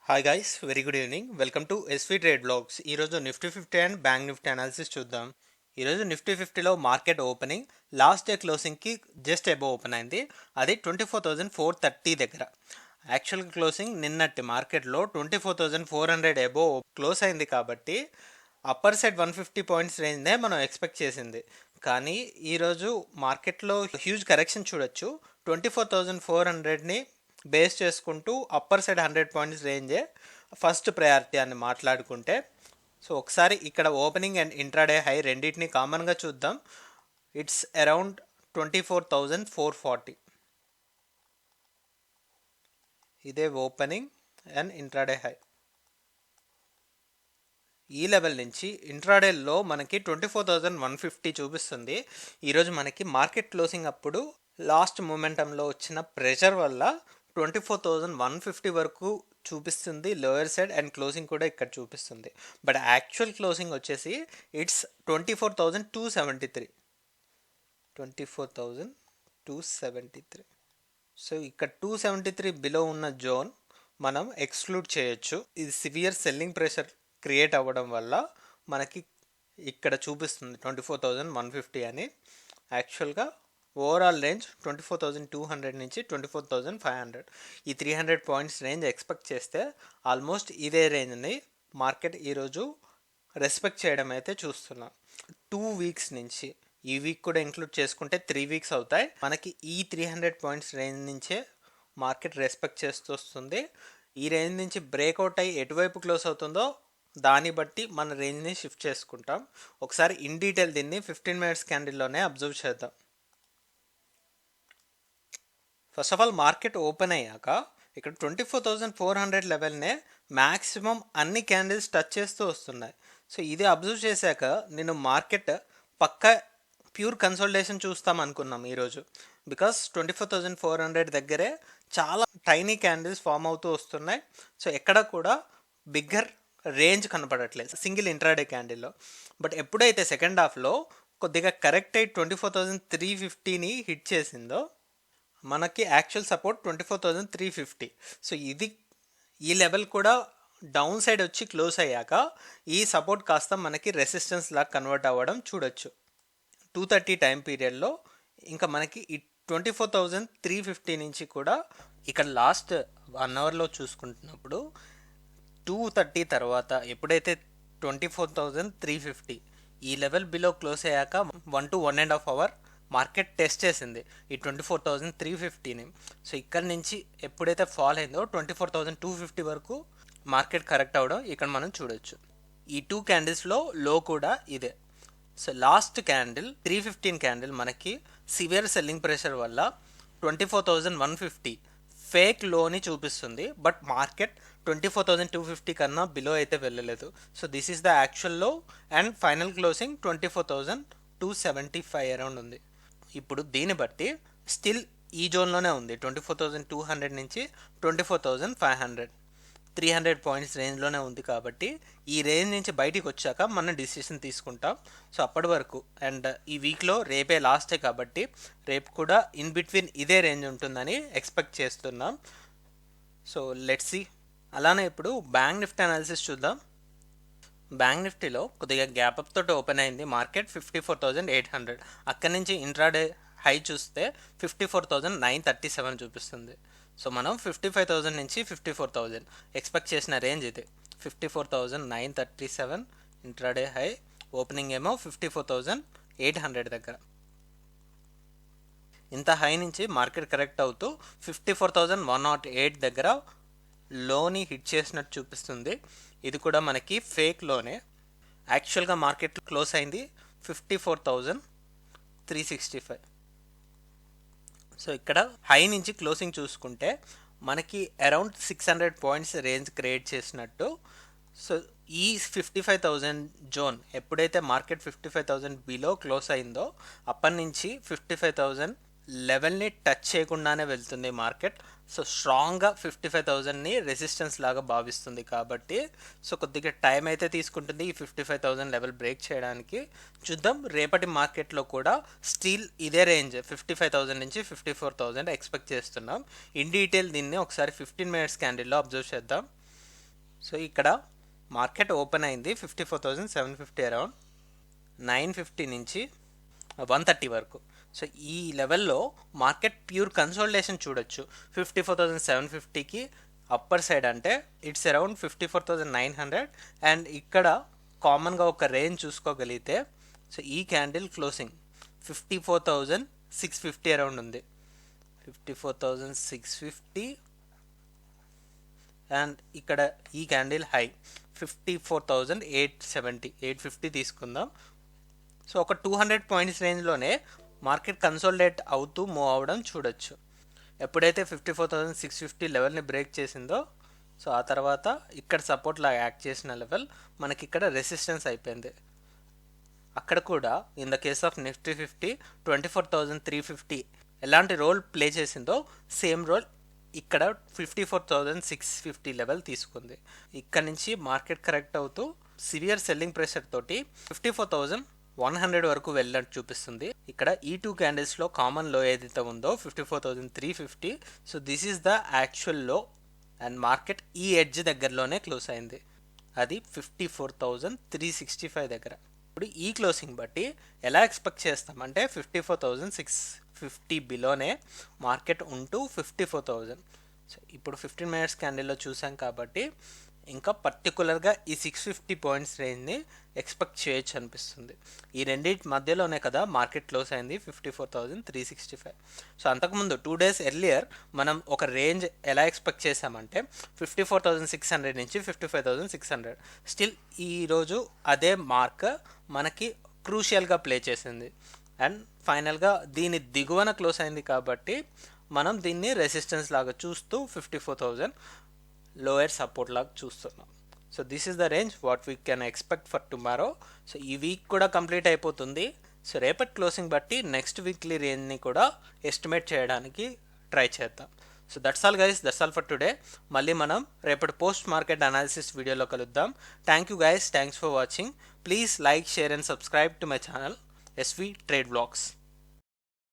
Hi guys, very good evening. Welcome to SV trade blogs. ఈరోజు Nifty 50 and bank Nifty analysis చూద్దాం. ఈరోజు Nifty 50లో market opening last day క్లోజింగ్కి just above open అయింది. అది 24,430 దగ్గర. యాక్చువల్ క్లోజింగ్ నిన్నటి మార్కెట్లో 24,400 అబోవ్ క్లోజ్ అయింది కాబట్టి అప్పర్ సైడ్ 150 పాయింట్స్ రేంజ్నే మనం ఎక్స్పెక్ట్ చేసింది. కానీ ఈరోజు మార్కెట్లో హ్యూజ్ కరెక్షన్ చూడొచ్చు. 24,400ని బేస్ చేసుకుంటూ అప్పర్ సైడ్ 100 పాయింట్స్ రేంజే ఫస్ట్ ప్రయారిటీ అని మాట్లాడుకుంటే, సో ఒకసారి ఇక్కడ ఓపెనింగ్ అండ్ ఇంట్రాడే హై రెండింటిని కామన్గా చూద్దాం. It's around 24,440. ఇదే ఓపెనింగ్ అండ్ ఇంట్రాడే హై. ఈ లెవెల్ నుంచి ఇంట్రాడేలో మనకి 24,150 చూపిస్తుంది. ఈరోజు మనకి మార్కెట్ క్లోజింగ్ అప్పుడు లాస్ట్ మూమెంటంలో వచ్చిన ప్రెషర్ వల్ల 24,150 వరకు చూపిస్తుంది లోయర్ సైడ్, అండ్ క్లోజింగ్ కూడా ఇక్కడ చూపిస్తుంది. బట్ యాక్చువల్ క్లోజింగ్ వచ్చేసి ఇట్స్ 24,273. 24,273. సో ఇక్కడ 273 బిలో ఉన్న జోన్ మనం ఎక్స్క్లూడ్ చేయొచ్చు. ఇది సివియర్ సెల్లింగ్ ప్రెషర్ క్రియేట్ అవ్వడం వల్ల మనకి ఇక్కడ చూపిస్తుంది 24,150 అని. యాక్చువల్గా ఓవరాల్ రేంజ్ 24,200 నుంచి 24,500. ఈ 300 పాయింట్స్ రేంజ్ ఎక్స్పెక్ట్ చేస్తే ఆల్మోస్ట్ ఇదే రేంజ్ని మార్కెట్ ఈరోజు రెస్పెక్ట్ చేయడం అయితే చూస్తున్నాం. 2 వీక్స్ నుంచి, ఈ వీక్ కూడా ఇంక్లూడ్ చేసుకుంటే 3 వీక్స్ అవుతాయి. మనకి ఈ 300 పాయింట్స్ రేంజ్ నుంచే మార్కెట్ రెస్పెక్ట్ చేస్తూ వస్తుంది. ఈ రేంజ్ నుంచి బ్రేక్అవుట్ అయ్యి ఎటువైపు క్లోజ్ అవుతుందో దాన్ని బట్టి మన రేంజ్ని షిఫ్ట్ చేసుకుంటాం. ఒకసారి ఇన్ డీటెయిల్ దీన్ని 15 మినిట్స్ క్యాండిల్లోనే అబ్జర్వ్ చేద్దాం. First of all market open అయ్యాక ఇక్కడ 24,400 లెవెల్నే మ్యాక్సిమం అన్ని క్యాండిల్స్ టచ్ చేస్తూ వస్తున్నాయి. సో ఇది అబ్జర్వ్ చేశాక నేను మార్కెట్ పక్కా ప్యూర్ కన్సల్టేషన్ చూస్తాం అనుకున్నాం ఈరోజు. బికాస్ 24,400 దగ్గరే చాలా టైనీ క్యాండిల్స్ ఫామ్ అవుతూ వస్తున్నాయి. సో ఎక్కడ కూడా బిగ్గర్ రేంజ్ కనపడట్లేదు సింగిల్ ఇంట్రాడే క్యాండిల్లో. బట్ ఎప్పుడైతే సెకండ్ హాఫ్లో కొద్దిగా కరెక్ట్ అయి 24,350ని హిట్ చేసిందో మనకి యాక్చువల్ సపోర్ట్ 24,350. సో ఇది ఈ లెవెల్ కూడా డౌన్ సైడ్ వచ్చి క్లోజ్ అయ్యాక ఈ సపోర్ట్ కాస్త మనకి రెసిస్టెన్స్ లాగా కన్వర్ట్ అవ్వడం చూడొచ్చు 2:30 టైం పీరియడ్లో. ఇంకా మనకి ఈ 24,350 నుంచి కూడా ఇక్కడ లాస్ట్ 1 అవర్లో చూసుకుంటున్నప్పుడు 2:30 తర్వాత ఎప్పుడైతే 24,350 ఈ లెవెల్ బిలో క్లోజ్ అయ్యాక 1 to 1.5 అవర్ మార్కెట్ టెస్ట్ చేసింది ఈ 24,350ని. సో ఇక్కడ నుంచి ఎప్పుడైతే ఫాల్ అయిందో 24,250 వరకు మార్కెట్ కరెక్ట్ అవ్వడం ఇక్కడ మనం చూడొచ్చు. ఈ 2 క్యాండిల్స్లో లో కూడా ఇదే. సో లాస్ట్ క్యాండిల్ 315 క్యాండిల్ మనకి సివియర్ సెల్లింగ్ ప్రెషర్ వల్ల 24,150 ఫేక్ లోని చూపిస్తుంది. బట్ మార్కెట్ 24,250 కన్నా బిలో అయితే వెళ్ళలేదు. So this is the actual లో, అండ్ ఫైనల్ క్లోజింగ్ 24,275 అరౌండ్ ఉంది. ఇప్పుడు దీన్ని బట్టి స్టిల్ ఈ జోన్లోనే ఉంది 24,200 నుంచి 24,500, 300 పాయింట్స్ రేంజ్లోనే ఉంది. కాబట్టి ఈ రేంజ్ నుంచి బయటికి వచ్చాక మనం డిసిషన్ తీసుకుంటాం. సో అప్పటి వరకు, అండ్ ఈ వీక్లో రేపే లాస్టే కాబట్టి రేపు కూడా ఇన్ బిట్వీన్ ఇదే రేంజ్ ఉంటుందని ఎక్స్పెక్ట్ చేస్తున్నాం. So let's see. అలానే ఇప్పుడు బ్యాంక్ నిఫ్టీ అనాలిసిస్ చూద్దాం. బ్యాంక్ నిఫ్టీలో కొద్దిగా గ్యాప్ అప్ తోటి ఓపెన్ అయింది మార్కెట్ 54,800. అక్కడి నుంచి ఇంట్రాడే హై చూస్తే 54,937 చూపిస్తుంది. సో మనం 55,000 నుంచి 54,000 ఎక్స్పెక్ట్ చేసిన రేంజ్ ఇది. 54,937 ఇంట్రాడే హై, ఓపెనింగ్ ఏమో 54,800 దగ్గర. ఇంత హై నుంచి మార్కెట్ కరెక్ట్ అవుతూ 54,108 దగ్గర లోని హిట్ చేసినట్టు చూపిస్తుంది. ఇది కూడా మనకి ఫేక్ లోనే. యాక్చువల్గా మార్కెట్ క్లోజ్ అయింది 54,365. సో ఇక్కడ హై నుంచి క్లోజింగ్ చూసుకుంటే మనకి అరౌండ్ 600 పాయింట్స్ రేంజ్ క్రియేట్ చేసినట్టు. సో ఈ 55,000 జోన్ ఎప్పుడైతే మార్కెట్ 55,000 బిలో క్లోజ్ అయిందో అప్పటి నుంచి 55,000 లెవెల్ని టచ్ చేయకుండానే వెళ్తుంది మార్కెట్. సో స్ట్రాంగ్గా 55,000ని రెసిస్టెన్స్ లాగా భావిస్తుంది కాబట్టి సో కొద్దిగా టైం అయితే తీసుకుంటుంది ఈ 55,000 లెవెల్ బ్రేక్ చేయడానికి. చూద్దాం రేపటి మార్కెట్లో కూడా స్టిల్ ఇదే రేంజ్ 55,000 నుంచి 54,000 ఎక్స్పెక్ట్ చేస్తున్నాం. ఇన్ డీటెయిల్ దీన్ని ఒకసారి 15 మినిట్స్ క్యాండిల్లో అబ్జర్వ్ చేద్దాం. సో ఇక్కడ మార్కెట్ ఓపెన్ అయింది 54,750 అరౌండ్ 950 నుంచి 130 వరకు. సో ఈ లెవెల్లో మార్కెట్ ప్యూర్ కన్సోలిడేషన్ చూడొచ్చు. 54,750కి అప్పర్ సైడ్ అంటే ఇట్స్ అరౌండ్ 54,900. అండ్ ఇక్కడ కామన్గా ఒక రేంజ్ చూసుకోగలిగితే సో ఈ క్యాండిల్ క్లోజింగ్ 54,650 అరౌండ్ ఉంది. 54,650 అండ్ ఇక్కడ ఈ క్యాండిల్ హై 54,870 850 తీసుకుందాం. సో ఒక 200 పాయింట్స్ రేంజ్లోనే మార్కెట్ కన్సోలిడేట్ అవుతూ మూవ్ అవ్వడం చూడొచ్చు. ఎప్పుడైతే 54,650 లెవెల్ని బ్రేక్ చేసిందో సో ఆ తర్వాత ఇక్కడ సపోర్ట్ లాగా యాక్ట్ చేసిన లెవెల్ మనకి ఇక్కడ రెసిస్టెన్స్ అయిపోయింది. అక్కడ కూడా in the case of Nifty 50 24,350 ఎలాంటి రోల్ ప్లే చేసిందో సేమ్ రోల్ ఇక్కడ 54,650 లెవెల్ తీసుకుంది. ఇక్కడ నుంచి మార్కెట్ కరెక్ట్ అవుతూ సివియర్ సెల్లింగ్ ప్రెషర్ తోటి 54,100 వరకు వెళ్ళినట్టు చూపిస్తుంది. ఇక్కడ ఈ 2 క్యాండిల్స్లో కామన్ లో ఏదైతే ఉందో 54,350. So this is the actual లో అండ్ మార్కెట్ ఈ ఎడ్జ్ దగ్గరలోనే క్లోజ్ అయింది, అది 54,365 దగ్గర. ఇప్పుడు ఈ క్లోజింగ్ బట్టి ఎలా ఎక్స్పెక్ట్ చేస్తామంటే 54,650 బిలోనే మార్కెట్ ఉంటూ 54,000. సో ఇప్పుడు 15 మినిట్స్ క్యాండిల్లో చూసాం కాబట్టి ఇంకా పర్టికులర్గా ఈ 650 పాయింట్స్ రేంజ్ని ఎక్స్పెక్ట్ చేయొచ్చు అనిపిస్తుంది. ఈ రెండింటి మధ్యలోనే కదా మార్కెట్ క్లోజ్ అయింది 54,365. సో అంతకుముందు 2 days ఎర్లియర్ మనం ఒక రేంజ్ ఎలా ఎక్స్పెక్ట్ చేసామంటే 54,600 నుంచి 55,600. స్టిల్ ఈరోజు అదే మార్క్ మనకి క్రూషియల్గా ప్లే చేసింది అండ్ ఫైనల్గా దీని దిగువన క్లోజ్ అయింది కాబట్టి మనం దీన్ని రెసిస్టెన్స్ లాగా చూస్తూ 54,000 లోయర్ సపోర్ట్ లాగా చూస్తున్నాం. So this is the range what we can expect for tomorrow. So ఈ వీక్ కూడా కంప్లీట్ అయిపోతుంది. సో రేపటి క్లోజింగ్ బట్టి నెక్స్ట్ వీక్లీ రేంజ్ని కూడా ఎస్టిమేట్ చేయడానికి ట్రై చేద్దాం. So that's all guys, that's all for today. మళ్ళీ మనం రేపటి పోస్ట్ మార్కెట్ అనాలిసిస్ వీడియోలో కలుద్దాం. Thank you guys, thanks for watching. Please like, share and subscribe to my channel SV trade vlogs.